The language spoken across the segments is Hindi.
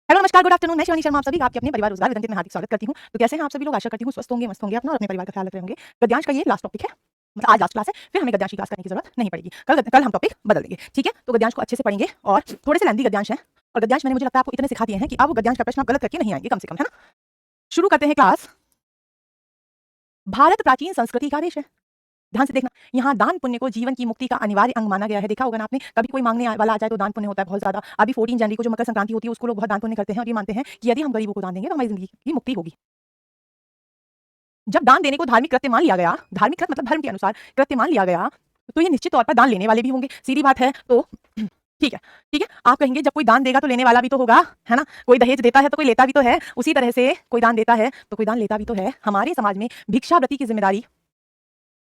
हेलो नमस्कार गुड आफ्टरनून। मैं शिवानी शर्मा आप सभी का आपके अपने परिवार रोजगार विदंतित में हार्दिक स्वागत करती हूँ। तो कैसे हैं आप सभी लोग? आशा करती हूँ स्वस्थ होंगे, मस्त होंगे, अपना और अपने परिवार का ख्याल रख रहे होंगे। गद्यांश का ये लास्ट टॉपिक है, मतलब आज लास्ट क्लास है, फिर हमें गद्यांश की क्लास करने की जरूरत नहीं पड़ेगी। कल हम टॉपिक बदल देंगे, ठीक है? तो गद्यांश को अच्छे से पढ़ेंगे और थोड़े से लेंथी गद्यांश है और गद्यांश मैंने मुझे लगता है आपको इतने सिखा दिए हैं कि अब गद्यांश का प्रश्न आप गलत करके नहीं आएंगे कम से कम, है ना? शुरू करते हैं क्लास। भारत प्राचीन संस्कृति का देश है। ध्यान से देखना, यहाँ दान पुण्य को जीवन की मुक्ति का अनिवार्य अंग माना गया है। देखा होगा ना आपने, कभी कोई मांगने वाला आ जाए तो दान पुण्य होता है बहुत ज्यादा। अभी 14 जनवरी को जो मकर संक्रांति होती है उसको लोग बहुत दान पुण्य करते हैं और ये मानते हैं कि यदि हम गरीबों को दान देंगे तो हमारी जिंदगी की मुक्ति होगी। जब दान देने को धार्मिक कृत्य मान लिया गया, धार्मिक कृत्य मतलब धर्म के अनुसार कृत्य मान लिया गया, तो ये निश्चित तौर पर दान लेने वाले भी होंगे। सीधी बात है। तो ठीक है, ठीक है। आप कहेंगे जब कोई दान देगा तो लेने वाला भी तो होगा, है ना? कोई दहेज देता है तो कोई लेता भी तो है। उसी तरह से कोई दान देता है तो कोई दान लेता भी तो है। हमारे समाज में भिक्षावृत्ति की जिम्मेदारी,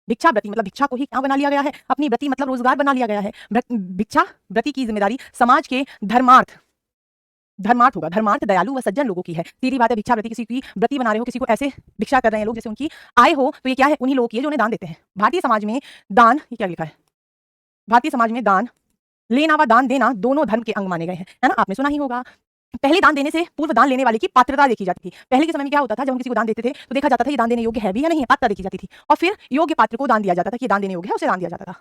भिक्षावृत्ति मतलब भिक्षा को ही क्या बना लिया गया है? अपनी व्रति मतलब रोजगार बना लिया गया है। भिक्षावृत्ति की जिम्मेदारी समाज के धर्मार्थ होगा, धर्मार्थ दयालु व सज्जन लोगों की है। सीधी बात है, भिक्षावृत्ति किसी की व्रति बना रहे हो, किसी को ऐसे भिक्षा कर रहे हैं लोग जैसे उनकी आय हो, तो ये क्या है? उन्हीं लोगों की है जो उन्हें दान देते हैं। भारतीय समाज में दान, ये क्या लिखा है? भारतीय समाज में दान लेना व दान देना दोनों धर्म के अंग माने गए हैं, है ना? आपने सुना ही होगा, पहले दान देने से पूर्व दान लेने वाले की पात्रता देखी जाती थी। पहले के समय में क्या होता था, जब हम किसी को दान देते थे तो देखा जाता था ये दान देने योग्य है भी या नहीं है, पात्रता देखी जाती थी और फिर योग्य पात्र को दान दिया जाता था कि ये दान देने योग्य है, उसे दान दिया जाता था।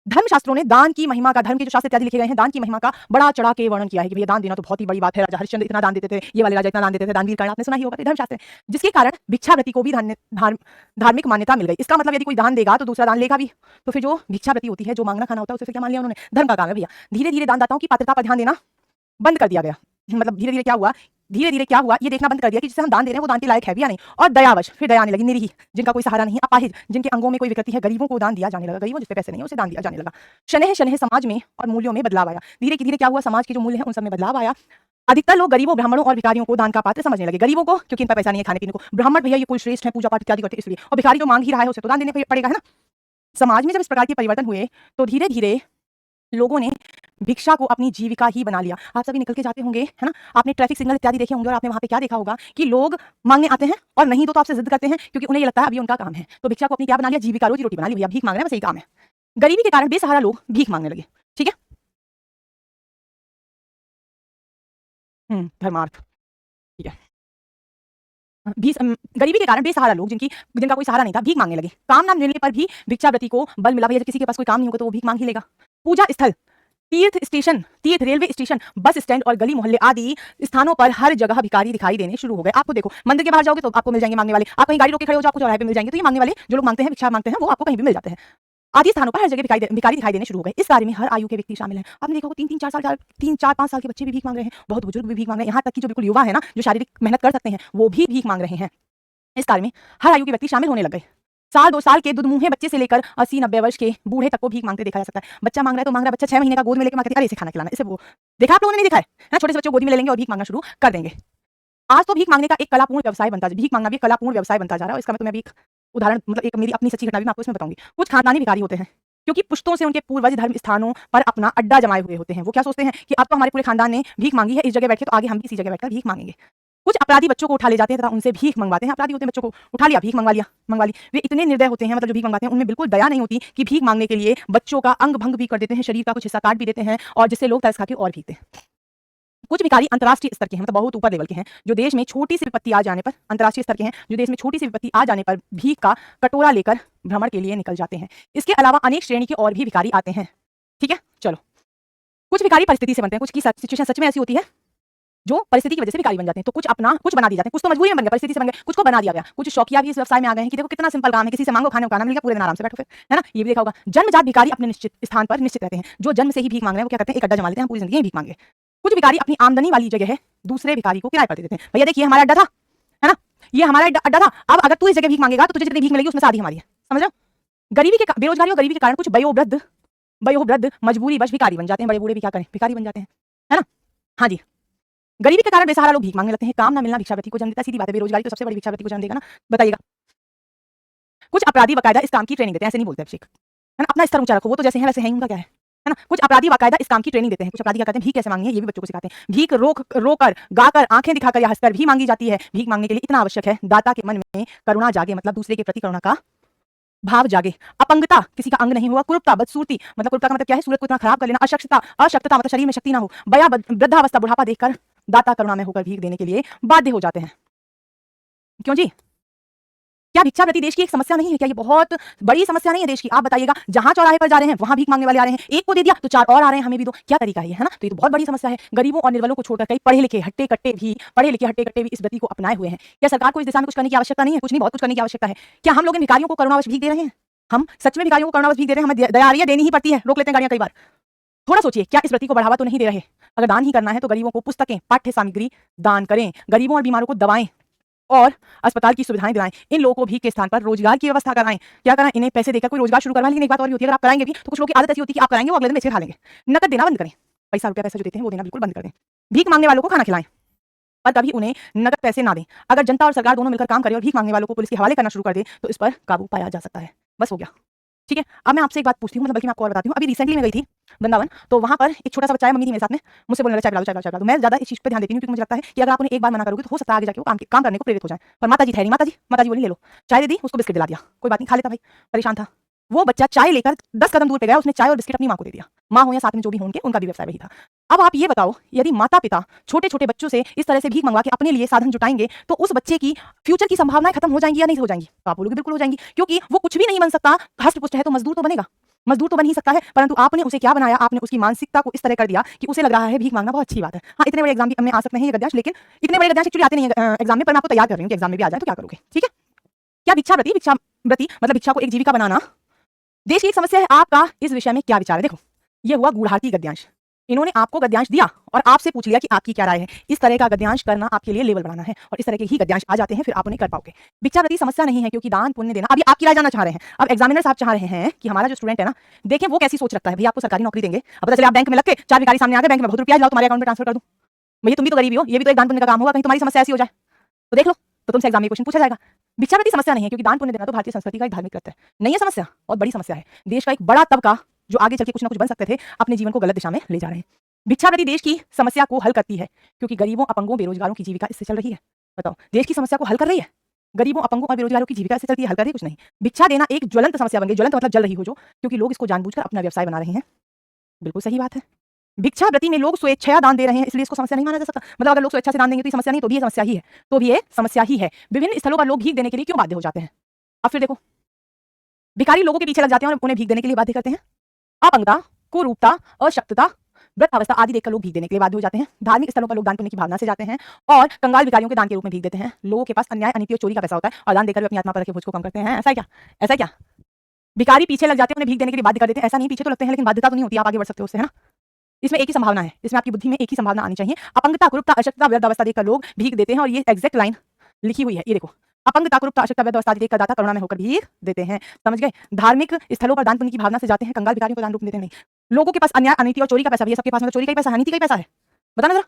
धर्मशास्त्रों ने दान की महिमा का, धर्म के जो शास्त्र इत्यादि लिखे गए हैं, दान की महिमा का बड़ा चढ़ा के वर्णन किया है कि भैया दान देना तो बहुत ही बड़ी बात है। राजा हरिश्चंद्र इतना दान देते थे, ये वाले राजा इतना दान देते थे, दानवीर कर्ण आपने सुना ही होगा, धर्मशास्त्र है। जिसके कारण भिक्षावृत्ति को भी धार्मिक मान्यता मिल गई। इसका मतलब यदि कोई दान देगा तो दूसरा दान लेगा भी, तो फिर जो भिक्षावृत्ति होती है, जो मांगना खाना होता है, उसे फिर क्या मान लिया उन्होंने? धर्म का काम है भैया। धीरे धीरे दानदाताओं की पात्रता पर ध्यान देना बंद कर दिया गया। मतलब धीरे धीरे क्या हुआ, धीरे धीरे क्या हुआ, ये देखना बंद कर दिया कि जिसे हम दान दे रहे हैं वो दान के लायक है भी या नहीं। और दयावश फिर दया आने लगी। निरीह, जिनका कोई सहारा नहीं, अपाहिज, जिनके अंगों में कोई विकृति है, गरीबों को दान दिया जाने लगा। गरीबों जिसपे पैसे नहीं है उसे दान दिया जाने लगा। शनह शनह समाज में और मूल्यों में बदलाव आया। धीरे धीरे क्या हुआ, समाज के जो मूल्य हैं उन सब में बदलाव आया। अधिकतर लोग गरीबों, ब्राह्मणों और भिखारियों को दान का पात्र समझने लगे। गरीबों को क्योंकि इन पर पैसा नहीं है खाने पीने को, ब्राह्मण भैया ये कुल श्रेष्ठ है, पूजा पाठ इत्यादि करते इसलिए, और भिखारी जो मांग ही रहा है उसे तो दान देने पड़ेगा, है ना? समाज में जब इस प्रकार के परिवर्तन हुए तो धीरे धीरे लोगों ने भिक्षा को अपनी जीविका ही बना लिया। आप सभी निकल के जाते होंगे, है ना? आपने ट्रैफिक सिग्नल इत्यादि देखे होंगे और आपने वहां पे क्या देखा होगा कि लोग मांगने आते हैं और नहीं तो आपसे जिद करते हैं क्योंकि उन्हें ये लगता है अभी उनका काम है। तो भिक्षा को अपनी क्या बना लिया? जीविका, रोजी रोटी बना ली। भैया भीख मांग रहे हैं, बस यही काम है। गरीबी के कारण बेसहारा लोग भीख मांगने लगे, ठीक है? धर्मार्थ, ठीक है। गरीबी के कारण बेसहारा लोग, जिनका कोई सहारा नहीं था, भीख मांगने लगे। काम ना मिलने पर भी भिक्षावृत्ति को बल मिला। भैया जब किसी के पास कोई काम नहीं होगा तो वो भीख मांग ही लेगा। पूजा स्थल, तीर्थ स्टेशन, तीर्थ रेलवे स्टेशन, बस स्टैंड और गली मोहल्ले आदि स्थानों पर हर जगह भिखारी दिखाई देने शुरू हो गए। आपको देखो, मंदिर के बाहर जाओगे तो आपको मिल जाएंगे मांगने वाले। आप कहीं गाड़ी रोक के खड़े हो जाओ, आपको चौराहे पे मिल जाएंगे। तो ये मांगने वाले जो लोग मांगते हैं, भिक्षा मांगते हैं, वो आपको कहीं भी मिल जाते हैं। आदि स्थानों पर हर जगह भिखारी दिखाई देने शुरू हो गए। इस कार्य में हर आयु के व्यक्ति शामिल हैं। आपने देखा होगा 3-4-5 साल के बच्चे भी भीख मांग रहे हैं, बहुत बुजुर्ग भी भीख मांग रहे हैं, यहाँ तक कि जो बिल्कुल युवा है ना, जो शारीरिक मेहनत कर सकते हैं, वो भी भीख मांग रहे हैं। इस कार्य में हर आयु के व्यक्ति शामिल होने लग गए। 1-2 साल के दुधमुहे बच्चे से लेकर 80-90 वर्ष के बूढ़े तक को भीख मांगते देखा जा सकता है। बच्चा मांग रहा है तो मांग रहा है, बच्चा 6 महीने का गोद में लेकर मांगते, अरे इसे खाना खिलाना, इसे वो। देखा आप लोगों ने? नहीं देखा है ना? छोटे से बच्चों को गोदी में ले लेंगे और भीख मांगना शुरू कर देंगे। आज तो भीख मांगने का एक कलापूर्ण व्यवसाय बनता, भीख मांगना भी एक कलापूर्ण व्यवसाय बनता जा रहा है। इसका मैं एक उदाहरण, मतलब एक मेरी अपनी सच्ची घटना भी मैं आपको इसमें बताऊंगी। कुछ खानदानी भिखारी होते हैं क्योंकि पुश्तों से उनके पूर्वज धर्म स्थानों पर अपना अड्डा जमाए हुए होते हैं। वो क्या सोचते हैं कि अब तो हमारे पूरे खानदान ने भीख मांगी है इस जगह बैठ के, तो आगे हम भी इसी जगह बैठकर भीख मांगेंगे। कुछ अपराधी बच्चों को उठा ले जाते हैं तथा उनसे भीख मंगवाते हैं। अपराधी होते हैं, बच्चों को उठा लिया, भीख मंगवा ली। वे इतने निर्दय होते हैं, मतलब जो भीख मंगवाते हैं उनमें बिल्कुल दया नहीं होती कि भीख मांगने के लिए बच्चों का अंग भंग भी कर देते हैं, शरीर का कुछ हिस्सा काट भी देते हैं, और जिससे लोग तरस खा के और भीगते हैं। कुछ भिखारी अंतर्राष्ट्रीय स्तर के हैं, मतलब बहुत ऊपर लेवल के हैं, जो देश में छोटी सी विपत्ति आ जाने पर, अंतर्राष्ट्रीय स्तर के हैं जो देश में छोटी सी विपत्ति आ जाने पर भीख का कटोरा लेकर भ्रमण के लिए निकल जाते हैं। इसके अलावा अनेक श्रेणी के और भी भिखारी आते हैं, ठीक है? चलो, कुछ भिखारी परिस्थिति से बनते हैं, कुछ की सिचुएशन सच में ऐसी होती है जो परिस्थिति की वजह से भिखारी बन जाते हैं। तो कुछ अपना कुछ बना दिए जाते हैं, कुछ तो मजबूरी में बन गए, परिस्थिति से बन गए, कुछ को बना दिया गया। कुछ शौकिया भी इस व्यवसाय में आ गए हैं कि देखो कितना सिंपल काम है, किसी से मांगो, खाना मिल गया, पूरे दिन आराम से बैठो, फिर है ना? ये भी देखा होगा। जन्मजात भिखारी अपने निश्चित स्थान पर निश्चित रहते हैं। जो जन्म से ही भीख मांग रहे हैं वो क्या करते हैं? एक अड्डा जमा लेते हैं, हम पूरी जिंदगी भीख मांगे। कुछ भिखारी अपनी आमदनी वाली जगह है दूसरे भिखारी को किराए पर दे देते हैं। भैया देखिए हमारा अड्डा था, है ना? ये हमारा अड्डा था, अब अगर तू इस जगह भीख मांगेगा तो तुझे जितनी भीख मिलेगी उसमें से आधी हमारी है। समझ लो? बेरोजगारी और गरीबी के कारण कुछ वयोवृद्ध मजबूरी बस भिखारी बन जाते हैं। बड़े बूढ़े भी क्या करें, भिखारी बन जाते हैं, है ना? हाँ जी, गरीबी के कारण बेसहारा लोग भीख मांगने लगते हैं। काम ना मिलना भिक्षावृत्ति को जन्म देता है, सीधी बात है। बेरोजगारी तो सबसे बड़ी भिक्षावृत्ति को जन्म देगा ना, बताइएगा? कुछ अपराधी बाकायदा इस काम की ट्रेनिंग देते हैं, ऐसे नहीं बोलते अभिषेक, है ना? अपना स्तर ऊंचा रखो, वो तो जैसे हैं वैसे हैं, उनका क्या है ना? कुछ अपराधी बाकायदा इस काम की ट्रेनिंग देते हैं। कुछ अपराधी क्या करते हैं, भीख कैसे मांगनी है ये भी बच्चों को सिखाते हैं। भीख रोकर, गाकर, आंखें दिखाकर या हंसकर भी मांगी जाती है। भीख मांगने के लिए इतना आवश्यक है दाता के मन में करुणा जागे, मतलब दूसरे के प्रति करुणा का भाव जागे। अपंगता, किसी का अंग नहीं हुआ। कुरूपता, बदसूरती, मतलब कुरूपता का मतलब क्या है? सूरत को इतना खराब कर लेना। अशक्तता मतलब शरीर में शक्ति ना हो। वृद्धावस्था, बुढ़ापा देखकर दाता करुणामय होकर भीख देने के लिए बाध्य हो जाते हैं। क्यों जी? क्या भिक्षावृत्ति देश की एक समस्या नहीं है? क्या ये बहुत बड़ी समस्या नहीं है देश की? आप बताइएगा, जहां चौराहे पर जा रहे हैं वहां भीख मांगने वाले आ रहे हैं, एक को दे दिया तो चार और आ रहे हैं, हमें भी दो। क्या तरीका है ये, है ना? तो ये तो बहुत बड़ी समस्या है। गरीबों और निर्बलों को छोड़कर कई पढ़े लिखे हट्टे कट्टे भी इस व्रति को अपनाए हुए हैं। क्या सरकार को इस दिशा में कुछ करने की आवश्यकता नहीं है? कुछ नहीं, बहुत कुछ करने की आवश्यकता है। क्या हम लोग इन भिखारियों को करुणावश भीख दे रहे हैं? हम सच में भिखारियों को करुणावश भीख दे रहे हैं? हमें दया आ रही है, देनी ही पड़ती है, रोक लेते हैं गाड़ियां कई बार। थोड़ा सोचिए, क्या इस व्रति को बढ़ावा तो नहीं दे रहे? अगर दान ही करना है तो गरीबों को पुस्तकें, पाठ्य सामग्री दान करें, गरीबों और बीमारों को दवाएं और अस्पताल की सुविधाएं दिलाएं। इन लोगों को भीख के स्थान पर रोजगार की व्यवस्था कराएं। क्या कराएं? इन्हें पैसे देकर कोई रोजगार शुरू करवाएं। लेकिन एक बात और भी होती है, अगर आप कराएंगे भी तो कुछ लोगों की आदत ऐसी होती है कि आप कराएंगे वो अगले दिन बेच के खा लेंगे। नकद देना बंद करें। पैसा रुपया पैसा जो देते हैं वो देना बिल्कुल बंद कर दें। भीख मांगने वालों को खाना खिलाएं पर कभी उन्हें नकद पैसे ना दें। अगर जनता और सरकार दोनों मिलकर काम करें और भीख मांगने वालों को पुलिस के हवाले करना शुरू कर दे तो इस पर काबू पाया जा सकता है। बस हो गया। ठीक है, अब मैं आपसे एक बात पूछती हूँ, मतलब बल्कि मैं आपको और बताती हूँ। अभी रिसेंटली मैं गई थी वृंदावन, तो वहां पर एक छोटा सा बच्चा है, मम्मी थी मेरे साथ में, मुझसे बोलने लगा चाय पिला दो चाय पिला दो चाय पिला दो। मैं ज्यादा इस चीज पे ध्यान देती हूँ क्योंकि मुझे लगता है कि अगर आप उन्हें एक बार मना करोगे तो हो सकता है आगे जाके वो काम करने को प्रेरित हो जाए। पर माता जी ठहरी, माता जी बोली ले लो चाय, दे दी, उसको बिस्किट दिला दिया, कोई बात नहीं, खा लेता भाई, परेशान था। वो बच्चा चाय लेकर 10 कदम दूर पे गया, उसने चाय और बिस्किट अपनी माँ को दे दिया। माँ हो या साथ में जो भी हो उनके, उनका भी व्यवसाय वही था। अब आप ये बताओ, यदि माता पिता छोटे छोटे बच्चों से इस तरह से भीख मंगवा के अपने लिए साधन जुटाएंगे तो उस बच्चे की फ्यूचर की संभावनाएं खत्म हो जाएंगी या नहीं हो जाएंगी? तो आप बोलोगे बिल्कुल हो जाएंगी, क्योंकि वो कुछ भी नहीं बन सकता, हष्ट पुष्ट है तो मजदूर तो बनेगा, मजदूर तो बन ही सकता है, परंतु आपने उसे क्या बनाया? आपने उसकी मानसिकता को इस तरह कर दिया कि उसे लग रहा है भीख मांगना बहुत अच्छी बात है। हाँ, इतने बड़े एग्जाम में आ सकते हैं ये गद्यांश, लेकिन इतने बड़े गद्यांश एक्चुअली आते नहीं है एग्जाम में, पर मैं आपको तैयार कर रही हूँ कि एग्जाम में भी आ जाए तो क्या करोगे। ठीक है, क्या भिक्षावृत्ति मतलब भिक्षा को एक जीविका बनाना देश की एक समस्या है? आपका इस विषय में क्या विचार है? देखो, ये हुआ गूढ़ार्थी गद्यांश। इन्होंने आपको गद्यांश दिया और आपसे पूछ लिया कि आपकी क्या राय है। इस तरह का गद्यांश करना आपके लिए लेवल बढ़ाना है और इस तरह के ही गद्यांश आ जाते हैं, फिर आप उन्हें कर पाओगे। भिक्षावृत्ति समस्या नहीं है, क्योंकि दान पुण्य देना, अभी आपकी राय जानना चाह रहे हैं। अब एग्जामिनर साहब चाह रहे हैं कि हमारा जो स्टूडेंट है ना, देखें वो कैसी सोच रखता है। भैया आपको सरकारी नौकरी देंगे, अब पता चले आप बैंक में लग के चार भिखारी सामने आ गए, बैंक में बहुत रुपया लाओ तुम्हारे अकाउंट में ट्रांसफर कर दूं। भैया तुम भी तो गरीबी हो, ये भी तो एक दान पुण्य का काम होगा, कहीं तुम्हारी समस्या ऐसी हो जाए तो देख लो, तो तुमसे एग्जाम में क्वेश्चन पूछा जाएगा। भिक्षावृत्ति समस्या नहीं है, क्योंकि दान पुण्य देना तो भारतीय संस्कृति का एक धार्मिक कृत्य है। नहीं है समस्या, बहुत बड़ी समस्या है। देश का एक बड़ा तबका जो आगे चल के कुछ ना कुछ बन सकते थे, अपने जीवन को गलत दिशा में ले जा रहे हैं। भिक्षावृत्ति देश की समस्या को हल करती है, क्योंकि गरीबों, अपंगों, बेरोजगारों की जीविका इससे चल रही है। बताओ, देश की समस्या को हल कर रही है, गरीबों, अपंगों और बेरोजगारों की जीविका इससे चलती है, हल कर रही है कुछ नहीं। भिक्षा देना एक ज्वलंत समस्या बन गई। ज्वलंत मतलब जल रही हो जो, क्योंकि लोग इसको जानबूझकर अपना व्यवसाय बना रहे हैं। बिल्कुल सही बात है। भिक्षावृत्ति में लोग स्वेच्छा दान दे रहे हैं, इसलिए इसको समस्या नहीं माना जा सकता। मतलब अगर लोग स्वेच्छा से दान देंगे तो ये समस्या नहीं, तो भी ये समस्या ही है, तो भी ये समस्या ही है। विभिन्न स्थलों पर लोग भीख देने के लिए क्यों बाध्य हो जाते हैं? अब फिर देखो, भिखारी लोगों के पीछे लग जाते हैं और उन्हें भीख देने के लिए बाध्य करते हैं। अपंगता, कुरूपता, अशक्तता, वृद्धावस्था आदि देखकर लोग भीख देने के लिए बाध्य हो जाते हैं। धार्मिक स्थलों पर लोग दान पुण्य की भावना से जाते हैं और कंगाल भिखारियों के दान के रूप में भीख देते हैं। लोगों के पास अन्याय, अनीति और चोरी का पैसा होता है और दान देकर वे अपनी आत्मा पर रखे बोझ को कम करते हैं। ऐसा है क्या? ऐसा है क्या? भिखारी पीछे लग जाते हैं, उन्हें भीख देने के लिए बाध्य कर देते हैं। ऐसा नहीं, पीछे तो लगते हैं लेकिन बाध्यता तो नहीं होती, आप आगे बढ़ सकते हो उससे, है ना? इसमें एक ही संभावना है, इसमें आपकी बुद्धि में एक ही संभावना आनी चाहिए। अपंगता, कुरूपता, अशक्तता, वृद्धावस्था देखकर लोग भीख देते हैं और ये एग्जैक्ट लाइन लिखी हुई है, ये देखो। अपंगता, कुरूपता, अशक्तता, वृद्धावस्था आदि देखकर दाता करुणा में होकर भीख देते हैं। समझ गए? धार्मिक स्थलों पर दान पुण्य की भावना से जाते हैं, कंगाल भिखारियों को दान रूप में देते नहीं। लोगों के पास अन्याय, अनीति और चोरी का पैसा भी है। सबके पास मतलब चोरी का ही पैसा है, अनीति का ही पैसा है? बताना जरा।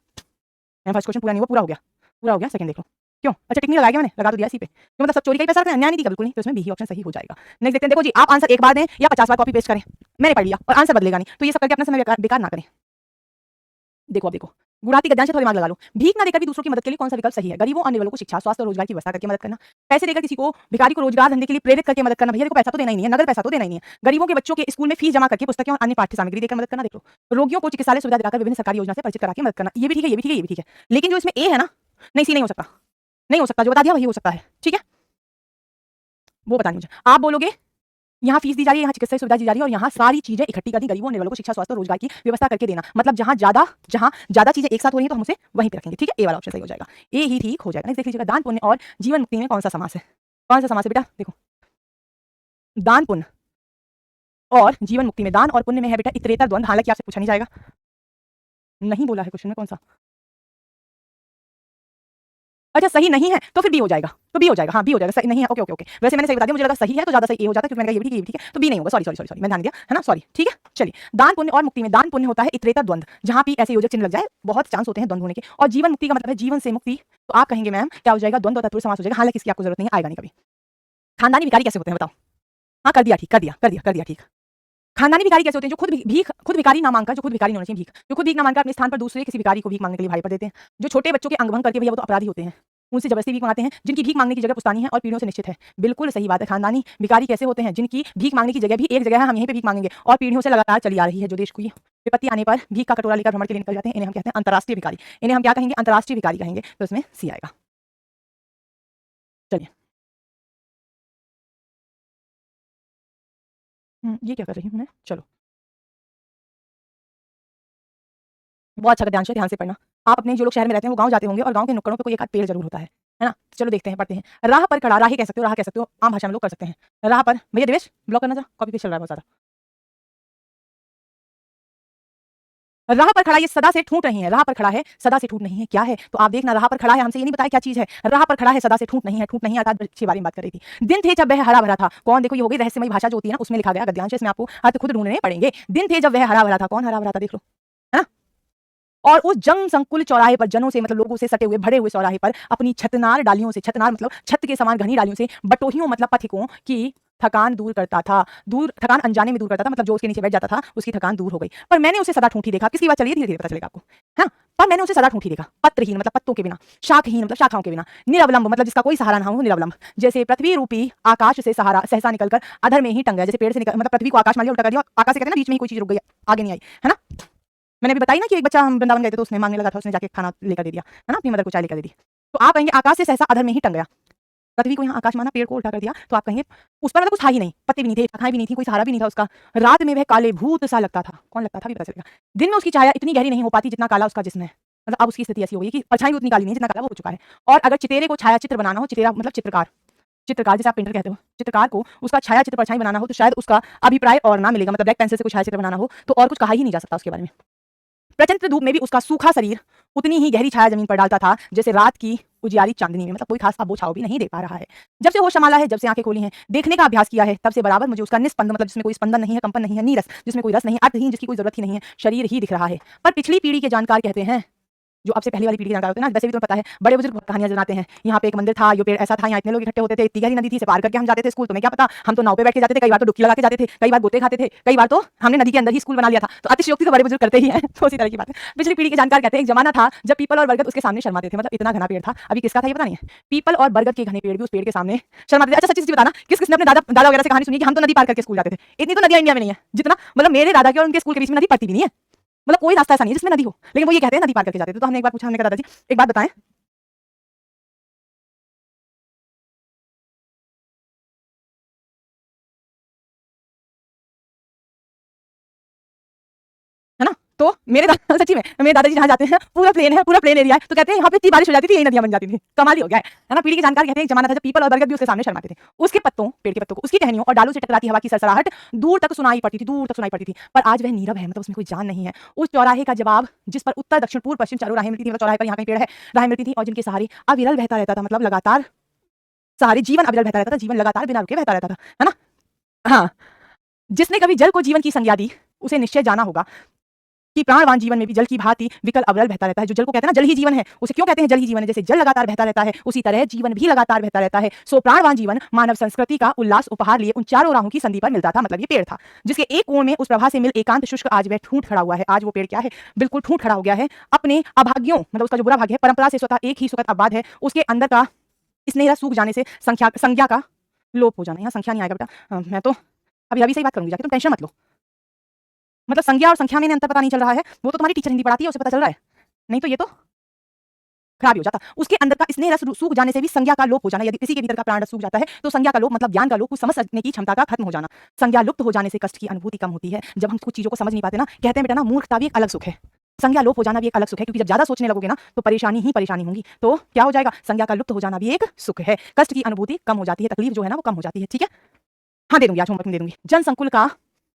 मैं फर्स्ट क्वेश्चन पूरा नहीं हुआ, पूरा हो गया, पूरा हो गया। सेकंड देख लो। क्यों? अच्छा टिक नहीं लगाया मैंने, लगा तो दिया इसी पे। क्यों? मतलब सब चोरी का ही पैसा रखते हैं, अन्याय नीति का बिल्कुल नहीं, तो इसमें बी ही ऑप्शन सही हो जाएगा। नेक्स्ट देखते हैं। देखो जी, आप आंसर एक बार दें या 50 बार कॉपी पेस्ट करें, मैंने पढ़ लिया और आंसर बदलेगा नहीं, तो ये सब करके अपना समय बेकार ना करें। देखो अब देखो, गुड़ाती गद्यांश से थोड़ी दिमाग लगा लो। भीख ना देकर भी दूसरों की मदद के लिए कौन सा विकल्प सही है? गरीबों और निर्बलों को शिक्षा, स्वास्थ्य और रोजगार की व्यवस्था करके मदद करना। पैसे देकर किसी को, भिखारी को रोजगार धंधे के लिए प्रेरित करके मदद करना। भैया देखो, पैसा तो देना ही नहीं है, नगद पैसा तो देना ही नहीं है। गरीबों के बच्चों के स्कूल में फीस जमा करके पुस्तकें और अन्य पाठ्य सामग्री देकर मदद करना। देख लो, रोगियों को चिकित्सालय सुविधा दिलाकर विभिन्न सरकारी योजना से परिचित करा के मदद करना। ये भी ठीक है, ये भी ठीक है, ये भी ठीक है, लेकिन जो इसमें ए है ना, नहीं सी नहीं हो सकता, नहीं हो सकता, जो बता दिया वही हो सकता है। ठीक है, वो बता मुझे। आप बोलोगे यहाँ फीस दी जा रही है, यहाँ चिकित्सा सुविधा दी जा रही है और यहाँ सारी चीजें इकट्ठी कर दी, गरीबों और निर्बलों को शिक्षा, स्वास्थ्य और रोजगार की व्यवस्था करके देना। मतलब जहाँ ज्यादा चीजें एक साथ हो रही है तो हम उसे वहीं पे रखेंगे। ठीक है, ए वाला ऑप्शन सही हो जाएगा, ए ही ठीक हो जाएगा। नेक्स्ट देख लीजिएगा, दान पुण्य और जीवन मुक्ति में कौन सा समास है? कौन सा समास है बेटा? देखो, दान पुण्य और जीवन मुक्ति में, दान और पुण्य में है बेटा इतरेतर द्वंद। हालांकि आपसे पूछा नहीं जाएगा, नहीं बोला है क्वेश्चन में कौन सा। अच्छा सही नहीं है तो फिर बी हो जाएगा, तो बी हो जाएगा। हाँ बी हो जाएगा, सही नहीं है, ओके ओके ओके। वैसे मैंने सही बता दिया, मुझे लगा सही है तो ज्यादा सही ए हो जाता, क्योंकि मैंने कहा ये भी ठीक है, ये भी ठीक है, तो बी नहीं होगा। सॉरी सॉरी सॉरी, मैं ध्यान दिया है ना, सॉरी। ठीक है, चलिए। दान पुण्य और मुक्ति में, दान पुण्य होता है इतरेतर द्वंद, जहां भी ऐसे योजक चिन्ह लग जाए बहुत चांस होते हैं द्वंद होने के। और जीवन मुक्ति का मतलब है जीवन से मुक्ति, तो आप कहेंगे मैम क्या हो जाएगा? द्वंद और तत्पुरुष समास हो जाएगा। हालांकि इसकी आपको जरूरत नहीं है, आएगा नहीं कभी। खानदानी भिखारी कैसे होते हैं बताओ? हाँ कर दिया ठीक, कर दिया कर दिया कर दिया ठीक। खानदानी भिखारी कैसे होते हैं? जो खुद भिखारी ना मांगकर, जो खुद भिखारी नहीं होना चाहिए, भीख जो खुद भीख ना मांगकर अपने स्थान पर दूसरे किसी भिखारी को भीख मांगने के लिए भाई पर देते हैं। जो छोटे बच्चों के अंग भंग करके, भैया वो तो अपराधी होते हैं। उनसे जबरदस्ती भीख मांगते हैं जिनकी भीख मांगने की जगह पुश्तैनी है और पीढ़ियों से निश्चित है। बिल्कुल सही बात है। खानदानी भिखारी कैसे होते हैं? जिनकी भीख मांगने की जगह भी एक जगह है, हम यहीं पे भीख मांगेंगे, और पीढ़ियों से लगातार चली आ रही है। जो देश को ये विपत्ति आने पर भीख का कटोरा लेकर भ्रमण के लिए निकल जाते हैं, इन्हें हम कहते हैं अंतर्राष्ट्रीय भिखारी। इन्हें हम क्या कहेंगे? अंतर्राष्ट्रीय भिखारी कहेंगे। तो इसमें सी आएगा। चलिए, ये क्या कर रही हूँ मैं? चलो, बहुत अच्छा, ध्यान से पढ़ना। आप अपने जो लोग शहर में रहते हैं वो गाँव जाते होंगे, और गाँव के नुक्कड़ों पे कोई एक आध पेड़ ज़रूर होता है ना? चलो देखते हैं, पढ़ते हैं। राह पर खड़ा, राही कह सकते हो, राह कह सकते हो, आम भाषा में लोग कर सकते हैं। राह पर, भैया देवेश ब्लॉक करना ज़रा, कॉपी पेस्ट चल रहा है बहुत ज़्यादा। राह पर खड़ा, ये सदा से ठूंठ नहीं है। राह पर खड़ा है, सदा से ठूंठ नहीं है। क्या है? तो आप देखना, राह पर खड़ा है, हमसे ये नहीं बताया क्या चीज़ है। राह पर खड़ा है, सदा से ठूंठ नहीं है। ठूंठ नहीं अर्थात वृक्ष के बारे में बात कर रही थी। दिन थे जब वह हरा भरा था। कौन? देखो, ये हो गई रहस्यमयी भाषा जो होती है ना, उसमें लिखा गया गद्यांश। इसमें आपको अर्थ खुद ढूंढने पड़ेंगे। दिन थे जब वह हरा भरा था। कौन हरा भरा था? देख लो, है ना? और उस जंग संकुल चौराहे पर जनों से, मतलब लोगों से सटे हुए भरे हुए चौराहे पर अपनी छतनार डालियों से, छतनार मतलब छत के समान घनी डालियों से, बटोहियों मतलब पथिकों की थकान दूर करता था। दूर, थकान अनजाने में दूर करता था, मतलब जो उसके नीचे बैठ जाता था उसकी थकान दूर हो गई। पर मैंने उसे सदा ठूंठी देखा। किसकी बात चलिए, धीरे धीरे पता चलेगा आपको। हाँ, पर मैंने उसे सदा ठूंठी देखा। पत्रहीन मतलब पत्तों के बिना, शाखहीन मतलब शाखाओं के बिना, निरवलंब मतलब जिसका कोई सहारा ना हो, निरवलंब। जैसे पृथ्वी रूपी आकाश से सहारा सहसा निकलकर अधर में ही टंग गया। जैसे पेड़ से निकल, मतलब पृथ्वी को आकाश मान लिया, उल्टा कर दिया, आकाश से कहते हैं ना, बीच में ही कोई चीज रुक गई, आगे नहीं आई, है ना? मैंने अभी बताई ना कि एक बच्चा, हम वृंदावन गए थे तो उसने मांगने लगा था, उसने जाके खाना लेकर दे दिया, है ना, अपनी मदर को चाय लेकर दे दी। तो आप कहेंगे आकाश से सहसा अधर में ही टंग गया। पृथ्वी को यहाँ आकाश माना, पेड़ को उल्टा कर दिया, तो आप कहेंगे उस पर मतलब कुछ था ही नहीं, पत्ते भी नहीं थे, शाखाएं भी नहीं थी, कोई सहारा भी नहीं था उसका। रात में वह काले भूत सा लगता था। कौन लगता था भी पता चलेगा। दिन में उसकी छाया इतनी गहरी नहीं हो पाती जितना काला उसका जिस्म है। मतलब अब उसकी स्थिति ऐसी हो गई कि परछाई भी उतनी काली नहीं जितना काला वो हो चुका है। और अगर चितेरे को छाया चित्र बनाना हो, चितेरा मतलब चित्रकार, चित्रकार जैसे आप पेंटर कहते हो, चित्रकार को उसका छाया चित्र परछाई बनाना हो, तो शायद उसका अभिप्राय और ना मिलेगा। मतलब ब्लैक पेंसिल से कुछ छाया चित्र बनाना हो तो और कुछ कहा ही नहीं जा सकता उसके बारे में। प्रचंड धूप में भी उसका सूखा शरीर उतनी ही गहरी छाया जमीन पर डालता था जैसे रात की उजियारी चांदनी में। मतलब कोई खास आबो छाव भी नहीं दे पा रहा है। जब से होश संभाला है, जब से आंखें खोली हैं, देखने का अभ्यास किया है, तब से बराबर मुझे उसका निस्पंद, मतलब जिसमें कोई स्पंदन नहीं है, कंपन नहीं है, नीरस जिसमें कोई रस नहीं, अर्थहीन जिसकी कोई जरूरत ही नहीं है, शरीर ही दिख रहा है। पर पिछली पीढ़ी के जानकार कहते हैं, जो अब से पहली वाली पीढ़ी के जानकार होते हैं ना, वैसे भी तुम्हें पता है, बड़े बुजुर्ग बहुत कहानियां सुनाते हैं। यहाँ पे एक मंदिर था, ये पेड़ ऐसा था, यहाँ इतने लोग इकट्ठे होते थे, इतनी गहरी नदी थी, इसे पार करके हम जाते थे स्कूल, तुम्हें क्या पता, हम तो नाव पे बैठ के जाते थे, कई बार तो डुबकी लगा के जाते थे, कई बार गोते खाते थे, कई बार तो हमने नदी के अंदर ही स्कूल बना लिया था। तो अतिशयोक्ति तो बड़े बुजुर्ग करते ही हैं, तो उसी तरह की बात है। पिछली पीढ़ी के जानकार कहते हैं एक जमाना था जब पीपल और बरगद उसके सामने शर्माते थे। मतलब इतना घना पेड़ था। अभी किसका था ये पता नहीं है। पीपल और बरगद के घने पेड़ भी उस पेड़ के सामने शर्माते थे। अच्छा सच्ची सच्ची बताना, किस किसने अपने दादा दादा वगैरह से कहानी सुनी कि हम तो नदी पार करके स्कूल जाते थे। इतनी तो नदियां इंडिया में नहीं है जितना, मतलब मेरे दादा के और उनके स्कूल के बीच में नदी पड़ती भी नहीं है। मतलब कोई रास्ता ऐसा नहीं है जिसमें नदी हो, लेकिन वो ये कहते हैं नदी पार करके जाते थे। तो हमने एक बार पूछा, हमने कहा दादाजी एक बात बताएं, है ना? तो मेरे दादा सच्ची में, मेरे दादाजी जहाँ जाते हैं पूरा प्लेन है, पूरा प्लेन एरिया है, तो कहते हैं यहाँ पे इतनी बारिश हो जाती थी, यही नदियां बन जाती थी। कमाल ही हो गया है ना? पीढ़ी के जानकार कहते हैं एक जमाना था जब पीपल और बरगद भी उसके सामने शर्माते थे। उसके पत्तों, पेड़ के पत्तों को, उसकी टहनियों और डालों से टकराती हवा की सरसराहट दूर तक सुनाई पड़ती थी, दूर तक सुनाई पड़ती थी। पर आज वह नीरव है, मतलब उसमें कोई जान नहीं है। उस चौराहे का जवाब जिस पर उत्तर दक्षिण पूर्व पश्चिम चारों राहें मिलती थी, मतलब चौराहे पर यहाँ कहीं पेड़ है, राहें मिलती थी, और जिनके सहारे अविरल बहता रहता था, मतलब लगातार सहारे जीवन अविरल बहता रहता था, जीवन लगातार बिना रुके बहता रहता था, है ना? हाँ, जिसने कभी जल को जीवन की संज्ञा दी उसे निश्चय जाना होगा कि प्राणवान जीवन में भी जल की भांति विकल अविरल बहता रहता है। जो जल को कहते हैं ना, जल ही जीवन है, उसे क्यों कहते हैं जल ही जीवन है? जैसे जल लगातार बहता रहता है, उसी तरह जीवन भी लगातार बहता रहता है। सो प्राणवान जीवन मानव संस्कृति का उल्लास उपहार लिए उन चारों राहों की संधि पर मिलता था। मतलब ये पेड़ था जिसके एक कोण में उस प्रभा से मिल एकांत शुष्क आज वह ठूंठ खड़ा हुआ है। आज वो पेड़ क्या है? बिल्कुल ठूंठ खड़ा हो गया है। अपने अभाग्यों, मतलब उसका जो बुरा भाग्य है, परंपरा से स्वतः एक ही सुखद आबाद है, उसके अंदर का स्नेह सूख जाने से संज्ञा का लोप हो जाना। यहाँ संख्या नहीं आएगा बेटा, मैं तो अभी अभी से ही बात करूंगी जाके, तुम टेंशन मत लो। मतलब संज्ञा और संख्या में अंतर पता नहीं चल रहा है, वो तो तुम्हारी टीचर हिंदी पढ़ाती है, उसे पता चल रहा है, नहीं तो ये तो खराब ही हो जाता। उसके अंदर का स्नेह रस सूख जाने से भी संज्ञा का लोप हो जाना। यदि किसी के भीतर का प्राण रस सूख जाता है तो संज्ञा का लोप मतलब ज्ञान का लोप, कुछ समझ सकने की क्षमता का खत्म हो जाना। संज्ञा लुप्त हो जाने से कष्ट की अनुभूति कम होती है। जब हम कुछ चीजों को समझ नहीं पाते ना, कहते हैं बेटा ना, मूर्खता भी एक अलग सुख है, संज्ञा लोप हो जाना भी एक अलग सुख है, क्योंकि जब ज्यादा सोचने लगोगे ना तो परेशानी ही परेशानी होगी। तो क्या हो जाएगा? संज्ञा का लुप्त हो जाना भी एक सुख है, कष्ट की अनुभूति कम हो जाती है, तकलीफ जो है ना वो कम हो जाती है। ठीक है, हाँ दे दूंगी, आज होमवर्क में दे दूंगी। जन संकुल का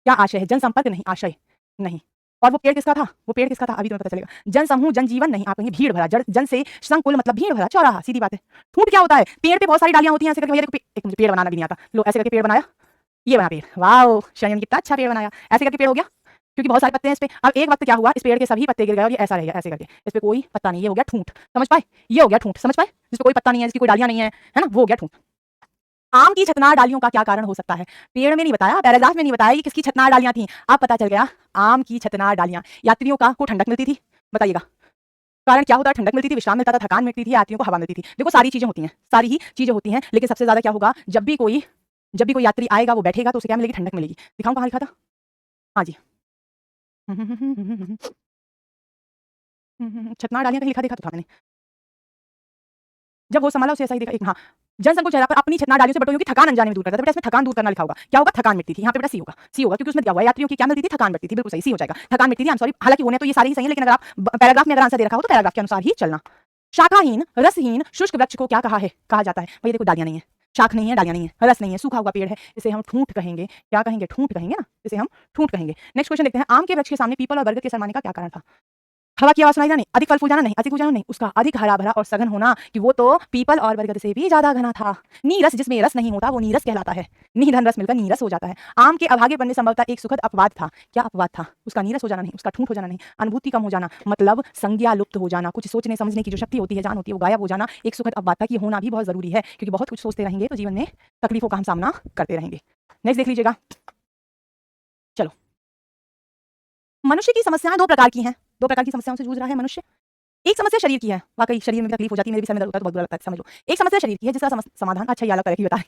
क्या आशय है? जनसंपर्क नहीं, आशय नहीं। और वो पेड़ किसका था? वो पेड़ किसका था अभी तुम्हें पता चलेगा। जन समूह, जन जीवन नहीं, आप कहेंगे भीड़ भरा। जन से संकुल मतलब भीड़ भरा चौराहा, सीधी बात है। ठूंठ क्या होता है? पेड़ पे बहुत सारी डालियां होती हैं, ऐसे करके भैया एक मुझे पेड़ बनाना भी नहीं आता, लो ऐसे करके पेड़ बनाया, ये बना पेड़, वाओ शयन कितना अच्छा पेड़ बनाया, ऐसे करके पेड़ हो गया, क्योंकि बहुत सारे पत्ते हैं इस पे। अब एक वक्त क्या हुआ, इस पेड़ के सभी पत्ते गिर गए और ये ऐसा रह गया, ऐसे करके इस पे कोई पत्ता नहीं, ये हो गया ठूंठ। समझ पाए? ये हो गया ठूंठ, समझ पाए? जिस पे कोई पत्ता नहीं है, जिसकी कोई डालियां नहीं है ना, वो हो गया ठूंठ। आम की छतनार डालियों का क्या कारण हो सकता है? पेड़ में नहीं बताया, पैराग्राफ में नहीं बताया कि किसकी छतनार डालियां थी। अब पता चल गया, आम की छतनार डालियां। यात्रियों का को ठंडक मिलती थी, बताइएगा। कारण क्या होता है, ठंडक मिलती थी, विश्राम मिलता था, थकान मिलती थी, यात्रियों को हवा मिलती थी। देखो सारी चीजें होती हैं, सारी ही चीजें होती हैं, लेकिन सबसे ज्यादा क्या होगा, जब भी कोई यात्री आएगा वो बैठेगा तो उसे क्या मिलेगी, ठंडक मिलेगी। दिखाऊं कहाँ लिखा था, हाँ जी छतनार डालियां कहीं लिखा देखा तो था मैंने, जब वो संभाला उसे ऐसा ही देखा। एक हाँ, जनसंघ को चेहरा पर अपनी छतनार डालियों से बटोरियों की थकान अनजाने में दूर करता था। बेटा इसमें थकान दूर करना लिखा होगा, क्या होगा, थकान मिटती थी। यहाँ पे बेटा सी होगा, क्योंकि उसमें दिया हुआ है यात्रियों की क्या मिलती थी, थकान मिटती थी। बिल्कुल सही, सी हो जाएगा, थकान मिटती थी। आई एम सॉरी, हालांकि होने तो ये सारी ही सही है, लेकिन अगर आप पैराग्राफ में अगर आंसर दे रखा हो तो पैराग्राफ के अनुसार ही चलना। शाखाहीन रसहीन शुष्क वृक्ष को क्या कहा जाता है, भैया देखो डालियां नहीं है, शाख नहीं है, डालियां नहीं है, रस नहीं है, सूखा हुआ पेड़ है, इसे हम ठूंठ कहेंगे। क्या कहेंगे, ठूंठ कहेंगे ना, इसे हम ठूंठ कहेंगे। नेक्स्ट क्वेश्चन देखते हैं, आम के वृक्ष के सामने पीपल और बरगद के सर मारने का क्या कारण था। हवा की आवाज सुनाई देना नहीं, अधिक फल फूल जाना नहीं, अधिक फूल जाना नहीं, उसका अधिक हरा भरा और सघन होना, कि वो तो पीपल और बरगद से भी ज्यादा घना था। नीरस, जिसमें रस नहीं होता वो नीरस कहलाता है। निधन रस मिलकर नीरस हो जाता है। आम के अभागे बनने संभवतः एक सुखद अपवाद था। क्या अपवाद था, उसका नीरस हो जाना नहीं, उसका ठूंठ हो जाना नहीं, अनुभूति कम हो जाना, मतलब संज्ञा लुप्त हो जाना, कुछ सोचने समझने की जो शक्ति होती है, जान होती है, वो गायब हो जाना एक सुखद अपवाद था। कि होना भी बहुत जरूरी है, क्योंकि बहुत कुछ सोचते रहेंगे तो जीवन में तकलीफों का हम सामना करते रहेंगे। नेक्स्ट देख लीजिएगा, चलो, मनुष्य की समस्याएं दो प्रकार की हैं, दो प्रकार की समस्याओं से जूझ रहा है मनुष्य। एक समस्या शरीर की है, वाकई शरीर में भी तकलीफ हो जाती है, मेरे भी सर में दर्द होता है तो बहुत बुरा लगता है, समझ लो। एक समस्या शरीर की है जिसका समाधान, अच्छा ये अलग तरह की बता है,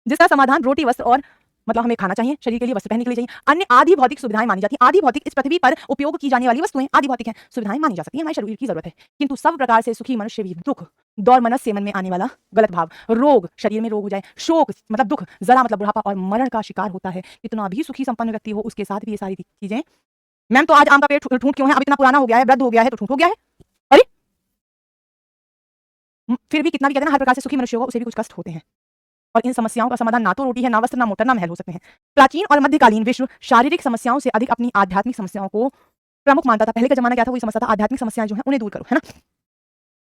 जिसका समाधान रोटी वस्त्र और मतलब हमें खाना चाहिए, शरीर के लिए वस्त्र पहनने के लिए चाहिए, अन्य आदि भौतिक सुविधाएं मानी जाती हैं। आदि भौतिक, इस पृथ्वी पर उपयोग की जाने वाली वस्तुएं आदि भौतिक हैं, सुविधाएं मानी जा सकती हैं, हमारे शरीर की जरूरत है। किंतु सब प्रकार से सुखी मनुष्य भी दुख, दौर मनस से मन में आने वाला गलत भाव, रोग, शरीर में रोग हो जाए, शोक मतलब दुख, जरा मतलब बुढ़ापा और मरण का शिकार होता है। कितना भी सुखी संपन्न व्यक्ति हो उसके साथ भी ये सारी चीजें। मैम तो आज आम का पेड़ ठूंठ क्यों है, अब इतना पुराना हो गया है, वृद्ध हो गया है तो ठूंठ हो गया है। अरे फिर भी कितना भी कहते हैं ना, हर प्रकार से सुखी मनुष्य हो उसे भी कुछ कष्ट होते हैं, और इन समस्याओं का समाधान ना तो रोटी है, ना वस्त्र, ना मोटर, ना महल हो सकते हैं। प्राचीन और मध्यकालीन विश्व शारीरिक समस्याओं से अधिक अपनी आध्यात्मिक समस्याओं को प्रमुख मानता था। पहले का जमाना क्या था, वही समझता था आध्यात्मिक समस्याएं जो है उन्हें दूर करो, है ना।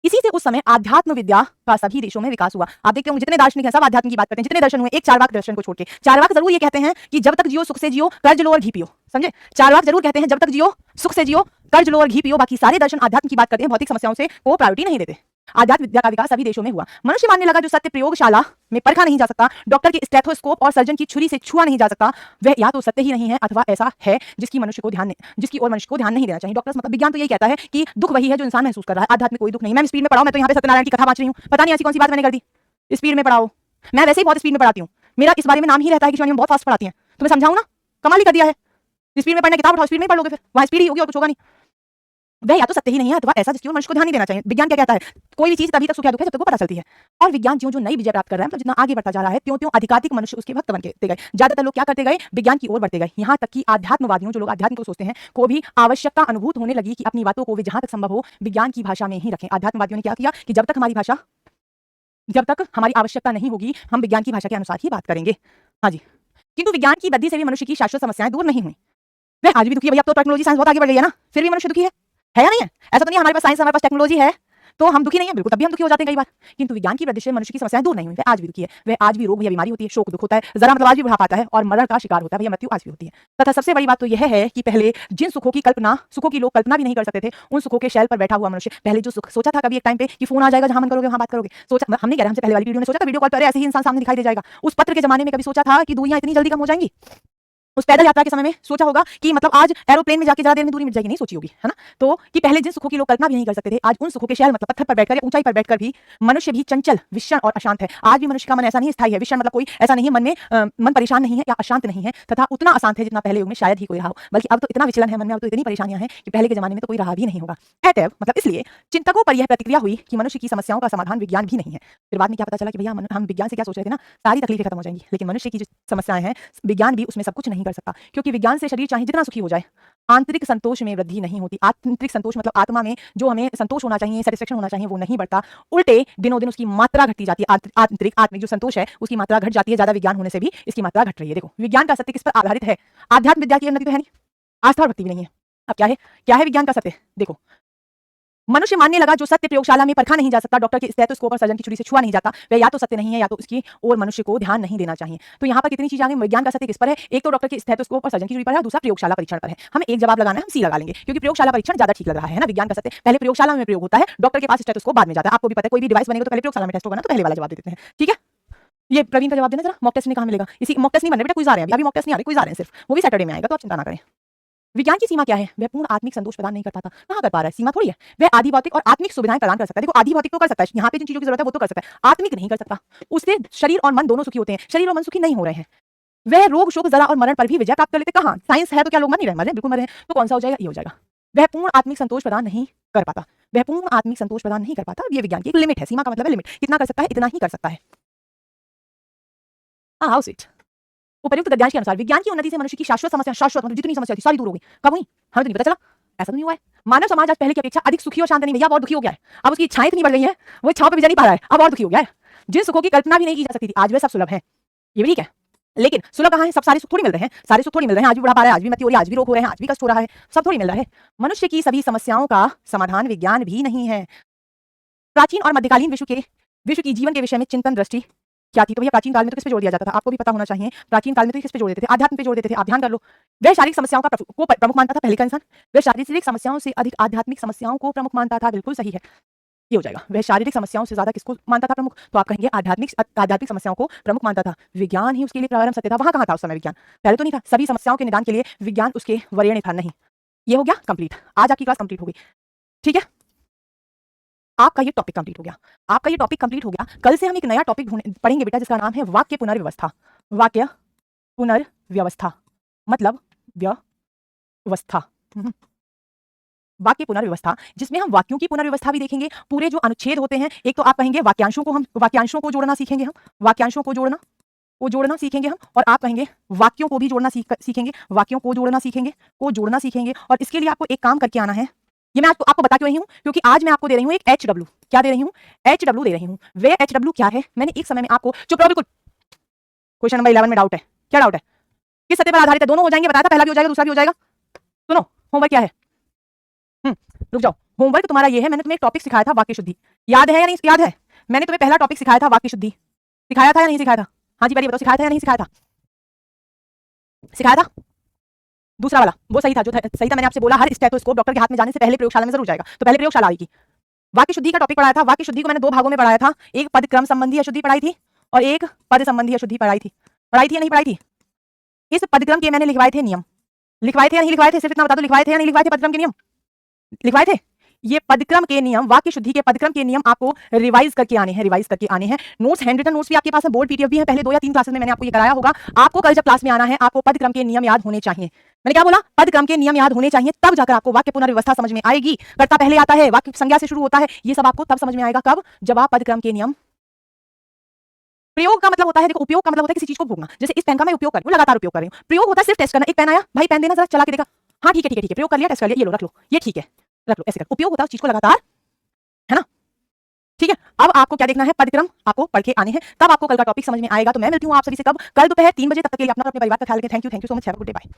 इसी से उस समय आध्यात्म विद्या का सभी देशों में विकास हुआ। आप देखते होंगे जितने दार्शनिक हैं सब आध्यात्म की बात करते हैं, जितने दर्शन हुए, एक चारवाक दर्शन को छोड़ के। चारवाक जरूर ये कहते हैं कि जब तक जियो सुख से जियो, कर्ज लो और घी पियो, समझे। चारवाक जरूर कहते हैं जब तक जियो सुख से जियो, कर्ज लो और घी पियो। बाकी सारे दर्शन आध्यात्म की बात करते हैं, भौतिक समस्याओं से को प्रायोरिटी नहीं देते। आध्यात्म विद्या का विकास सभी देशों में हुआ। मनुष्य मानने लगा जो सत्य प्रयोगशाला में परखा नहीं जा सकता, डॉक्टर के स्टेथोस्कोप और सर्जन की छुरी से छुआ नहीं जा सकता, वह या तो सत्य ही नहीं है अथवा ऐसा है जिसकी ओर मनुष्य को ध्यान नहीं देना चाहिए। डॉक्टर्स मतलब विज्ञान तो यही कहता है कि दुख वही है जो इंसान महसूस कर रहा है, आध्यात्म में कोई दुख नहीं। मैं स्पीड में पढ़ाऊं, मैं तो यहाँ पे सत्यनारायण की कथा बांट रही हूँ, पता नहीं ऐसी कौन सी बात मैंने कर दी। स्पीड में पढ़ाओ, मैं वैसे ही बहुत स्पीड में पढ़ाती हूँ, मेरा इस बारे में नाम ही रहता है कि शिवानी बहुत फास्ट पढ़ाती है। तुम्हें समझाऊं ना, कमाल ही कर दिया है। स्पीड में पढ़ना, किताब उठाओ स्पीड में पढ़ लोगे, फिर वहां स्पीड ही होगी और कुछ होगा नहीं। वह या तो सत्य ही नहीं है अथवा ऐसा जिसकी ओर मनुष्य को ध्यान नहीं देना चाहिए। विज्ञान क्या कहता है, कोई भी चीज तभी तक सुख या दुख है जब तक वो पता चलती है। और विज्ञान जो नई विजय प्राप्त कर रहा है, मतलब जितना आगे बढ़ता जा रहा है, त्यों त्यों अधिकाधिक मनुष्य उसके भक्त बनते गए। ज्यादातर लोग क्या करते गए, विज्ञान की ओर बढ़ते गए। यहाँ तक कि आध्यात्मवादियों, जो लोग आध्यात्म को सोचते हैं, को भी आवश्यकता अनुभूत होने लगी कि अपनी बातों को वे जहां तक संभव हो विज्ञान की भाषा में ही रखें। आध्यात्मवादियों ने क्या किया कि जब तक हमारी आवश्यकता नहीं होगी हम विज्ञान की भाषा के अनुसार ही बात करेंगे। हाँ जी, किंतु विज्ञान की वृद्धि से भी मनुष्य की शाश्वत समस्याएं दूर नहीं हुई। वह आज भी दुखी है भैया, अब तो टेक्नोलॉजी साइंस बहुत आगे बढ़ गई है ना, फिर भी मनुष्य दुखी है या नहीं है। ऐसा तो नहीं हमारे पास साइंस, हमारे पास टेक्नोलॉजी है तो हम दुखी नहीं है, बिल्कुल तभी हम दुखी हो जाते हैं कई बार। किंतु विज्ञान की वृद्धि से मनुष्य की समस्याएं दूर नहीं हुई, वह आज भी दुखी है। वह आज भी रोग या बीमारी होती है, शोक दुख होता है, जरा मतलब आज भी बुढ़ापा आता है और मरण का शिकार होता है, भैया मृत्यु आज भी होती है। तथा सबसे बड़ी बात तो यह है कि पहले जिन सुखों की लोग कल्पना भी नहीं कर सकते थे, उन सुखों के शैल पर बैठा हुआ मनुष्य पहले जो सुख सोचा था कभी एक टाइम पे कि फोन आ जाएगा, जहां मन करोगे वहां बात करोगे, सोचा हमने कह रहा, हमसे पहले वाली वीडियो में सोचा था वीडियो कॉल पर ऐसे ही इंसान सामने दिखाई दे जाएगा। उस पत्र के जमाने में कभी सोचा था कि दूरियां इतनी जल्दी कम हो जाएंगी। उस पैदल यात्रा के समय में सोचा होगा कि मतलब आज एरोप्लेन में जाके ज्यादा देर में दूरी मिट जाएगी, नहीं सोची होगी, है ना। तो कि पहले जिन सुखों की लोग कल्पना भी नहीं कर सकते थे, आज उन सुखों के शैल मतलब पत्थर पर बैठकर या ऊंचाई पर बैठकर भी मनुष्य भी चंचल, विषण और अशांत है। आज भी मनुष्य का मन ऐसा नहीं स्थायी है, विषण मतलब कोई ऐसा नहीं है मन में मन परेशान नहीं है या अशांत नहीं है, तथा उतना अशांत है जितना पहले युग में शायद ही कोई रहा हो। बल्कि अब तो इतना विचलन है मन में, अब तो इतनी परेशानियां हैं कि पहले के जमाने में तो कोई रहा भी नहीं होगा। अतएव मतलब इसलिए चिंतकों पर यह प्रतिक्रिया हुई कि मनुष्य की समस्याओं का समाधान विज्ञान भी नहीं है। फिर बाद में क्या पता चला कि भैया हम विज्ञान से क्या सोच रहे थे ना, सारी तकलीफें खत्म हो जाएंगी, लेकिन मनुष्य की जो समस्याएं हैं विज्ञान भी उसमें सब कुछ नहीं कर सकता, क्योंकि विज्ञान से शरीर चाहे जितना सुखी हो जाए आंतरिक संतोष में वृद्धि नहीं होती। आंतरिक संतोष मतलब आत्मा में जो हमें संतोष होना चाहिए, सेटिस्फेक्शन होना चाहिए, वो नहीं बढ़ता, उल्टे दिनों दिन उसकी मात्रा घटती जाती है। आत्मिक जो संतोष है उसकी मात्रा घट जाती है, ज्यादा विज्ञान होने से भी इसकी मात्रा घट रही है। देखो विज्ञान का सत्य किस पर आधारित है, आध्यात्म विद्या की उन्नति तो है नहीं, आस्था और भक्ति भी नहीं है। अब क्या है विज्ञान का सत्य, देखो मनुष्य मानने लगा जो सत्य प्रयोगशाला में परखा नहीं जा सकता, डॉक्टर के स्टेथोस्कोप और सर्जन की छुरी से छुआ नहीं जाता, वह या तो सत्य नहीं है या तो इसकी और मनुष्य को ध्यान नहीं देना चाहिए। तो यहाँ पर कितनी चीजें आ गई, विज्ञान का सत्य किस पर है, एक तो डॉक्टर के स्टेथोस्कोप और सर्जन की छुरी पर है, दूसरा प्रयोगशाला परीक्षण पर है। हमें एक जवाब लगाना है, हम सी लगा लेंगे क्योंकि प्रयोगशाला परीक्षण ज्यादा ठीक लग रहा है ना। विज्ञान का सत्य पहले प्रयोगशाला में प्रयोग होता है, डॉक्टर के पास स्टेथोस्कोप बाद में जाता है। आपको भी पता है कोई भी डिवाइस बनेगा तो पहले प्रयोगशाला में टेस्ट होगा ना, तो पहले वाला जवाब दे देते हैं, ठीक है। ये प्रवीण का जवाब देना जरा, मॉक टेस्ट में कहाँ मिलेगा, इसी मॉक टेस्ट नहीं बन रहे बेटा, क्विज आ रहे हैं, अभी मॉक टेस्ट नहीं आ रहे, क्विज आ रहे हैं सिर्फ, वो भी सैटरडे में आएगा तो आप चिंता ना करें। विज्ञान की सीमा क्या है? वह पूर्ण आत्मिक संतोष प्रदान नहीं कर पाता। कहाँ कर पा रहा है? सीमा थोड़ी है। वह आदि भौतिक और आत्मिक सुविधाएं प्रदान कर सकता है। देखो आदि भौतिक तो कर सकता है, यहाँ पे जिन चीजों की जरूरत है वो तो कर सकता है, आत्मिक नहीं कर सकता। उससे शरीर और मन दोनों सुखी होते हैं, शरीर और मन सुखी नहीं हो रहे हैं। वह रोग शोक जरा और मरण पर भी विजय प्राप्त कर लेते। कहाँ साइंस है तो क्या लोग मर नहीं रहे? मर रहे, बिल्कुल मर रहे हैं। तो कौन सा हो जाएगा? ये हो जाएगा। वह पूर्ण आत्मिक संतोष प्रदान नहीं कर पाता। वह पूर्ण आत्मिक संतोष प्रदान नहीं कर पाता। ये विज्ञान की एक लिमिट है। सीमा का मतलब है लिमिट, कितना कर सकता है, इतना ही कर सकता है। हाउ इट उपर्युक्त गद्यांश के अनुसार विज्ञान की उन्नति से मनुष्य की शाश्वत समस्या, शाश्वत मतलब जितनी समस्या थी सारी दूर हो गई। कब हुई? हमें तो नहीं पता चला, ऐसा तो नहीं हुआ है। मानव समाज आज पहले की अपेक्षा अधिक सुखी और शांत नहीं, भैया बहुत दुखी हो गया है। अब उसकी इच्छाएं इतनी बढ़ गई हैं, वो इच्छाओं पे भी जा नहीं पा रहा है, अब और दुखी हो गया है। जिन सुखों की कल्पना भी नहीं की जा सकती थी आज वे सब सुलभ है। ये भी ठीक है, लेकिन सुलभ कहाँ है? सब सारे सुख थोड़ी मिल रहे हैं, सारे सुख थोड़ी मिल रहे हैं। आज भी बुढ़ापा आ रहा है, आज भी मृत्यु हो रही है, आज भी रोग हो रहे हैं, आज भी कष्ट हो रहा है, सब थोड़ी मिल रहा है। मनुष्य की सभी समस्याओं का समाधान विज्ञान भी नहीं है। प्राचीन और मध्यकालीन विश्व की जीवन के विषय में चिंतन दृष्टि क्या थी? तो भैया प्राचीन काल में तो किस पे जोर दिया जाता था? आपको भी पता होना चाहिए। प्राचीन काल में तो किस पे जोर देते थे? आध्यात्म पे जोर देते थे। आप ध्यान कर लो। वह शारीरिक समस्याओं को प्रमुख मानता था, पहले का इंसान। वह शारीरिक समस्याओं से अधिक आध्यात्मिक समस्याओं को प्रमुख मानता था। बिल्कुल सही है, ये हो जाएगा। वह शारीरिक समस्याओं से ज्यादा किसको मानता था प्रमुख? तो आप कहेंगे आध्यात्मिक समस्याओं को प्रमुख मानता था। विज्ञान ही उसके लिए प्रारंभ सत्य था। वहां कहाँ था उस समय विज्ञान? पहले तो नहीं था। सभी समस्याओं के निदान के लिए विज्ञान उसके वरीयण था। नहीं, ये हो गया कंप्लीट। आज आपकी क्लास कंप्लीट होगी, ठीक है? आपका ये टॉपिक कंप्लीट हो गया, आपका ये टॉपिक कंप्लीट हो गया। कल से हम एक नया टॉपिक पढ़ेंगे बेटा, जिसका नाम है वाक्य पुनर्व्यवस्था। वाक्य पुनर्व्यवस्था मतलब व्यवस्था, वाक्य पुनर्व्यवस्था, जिसमें हम वाक्यों की पुनर्व्यवस्था भी देखेंगे। पूरे जो अनुच्छेद होते हैं, एक तो आप कहेंगे वाक्यांशों को जोड़ना सीखेंगे हम, वाक्यांशों को जोड़ना सीखेंगे हम। और आप कहेंगे वाक्यों को भी जोड़ना सीखेंगे, वाक्यों को जोड़ना सीखेंगे। और इसके लिए आपको एक काम करके आना है। ये मैं आपको बता क्यों रही हूँ? क्योंकि आज मैं आपको दे रही हूँ एक HW। क्या दे रही हूँ? HW दे रही हूँ। वे HW क्या है? मैंने एक समय में आपको, चुप रहो बिल्कुल। क्वेश्चन नंबर 11 में डाउट है। क्या डाउट है? किस सत्य पर आधारित है? दोनों हो जाएंगे, बताया था, पहला भी हो जाएगा दूसरा भी हो जाएगा। सुनो, होमवर्क क्या है? रुक जाओ। होमवर्क तुम्हारा ये है, मैंने तुम्हें एक टॉपिक सिखाया था वाक्य शुद्धि, याद है या नहीं? याद है? मैंने तुम्हें पहला टॉपिक सिखाया था वाक्य शुद्धि, सिखाया था या नहीं सिखाया था? हाँ जी, पहले बताओ, सिखाया था या नहीं सिखाया था? सिखाया था। दूसरा वाला वो सही था, जो सही था मैंने आपसे बोला हर स्टेथोस्कोप डॉक्टर के हाथ में जाने से पहले प्रयोगशाला में जरूर जाएगा, तो पहले प्रयोगशाला आएगी। वाक्य शुद्धि का टॉपिक पढ़ाया था। वाक्य शुद्धि को मैंने दो भागों में पढ़ाया था, एक पद क्रम संबंधी अशुद्धि पढ़ाई थी और एक पद संबंधी अशुद्धि पढ़ाई थी या नहीं पढ़ाई थी? इस पदक्रम के मैंने लिखवाए थे नियम, लिखवाए थे या नहीं लिखवाए थे? सिर्फ इतना बता दो, लिखवाए थे या नहीं लिखवाए थे? पदक्रम के नियम लिखवाए थे। ये पदक्रम के नियम, वाक्य शुद्धि के पदक्रम के नियम आपको रिवाइज करके आने हैं, नोट्स, हैंड रिटन नोट्स भी आपके पास है, बोर्ड पीडीएफ भी है। पहले 2 या 3 क्लासेस में मैंने आपको ये कराया होगा। आपको कल जब क्लास में आना है, आपको पदक्रम के नियम याद होने चाहिए। मैंने क्या बोला? पदक्रम के नियम याद होने चाहिए, तब जाकर आपको वाक्य पुनर्व्यवस्था समझ में आएगी। कर्ता पहले आता है, वाक्य संज्ञा से शुरू होता है, ये सब आपको तब समझ में आएगा। कब? जब आप पदक्रम के नियम। प्रयोग का मतलब होता है, देखो, उपयोग का मतलब होता है किसी चीज को भोगना। जैसे इस पेन का मैं उपयोग कर रही हूँ, लगातार उपयोग कर रही हूँ। प्रयोग होता है सिर्फ टेस्ट करना। एक पेन आया, भाई पेन देना, जरा चला के देखा, हाँ ठीक है, प्रयोग कर लिया, टेस्ट कर लिया, ये लो रख लो, ये ठीक है, रख लो, ऐसे कर। उपयोग होता है उस चीज को लगातार, है ना? ठीक है। अब आपको क्या देखना है? पदक्रम आपको पढ़ के आने हैं, तब आपको कल का टॉपिक समझ में आएगा। तो मैं मिलती हूँ आप सभी से कब? कल दोपहर 3 बजे। तब तक के लिए अपना और अपने परिवार का ख्याल रखें। Thank you so much, have a good day, bye.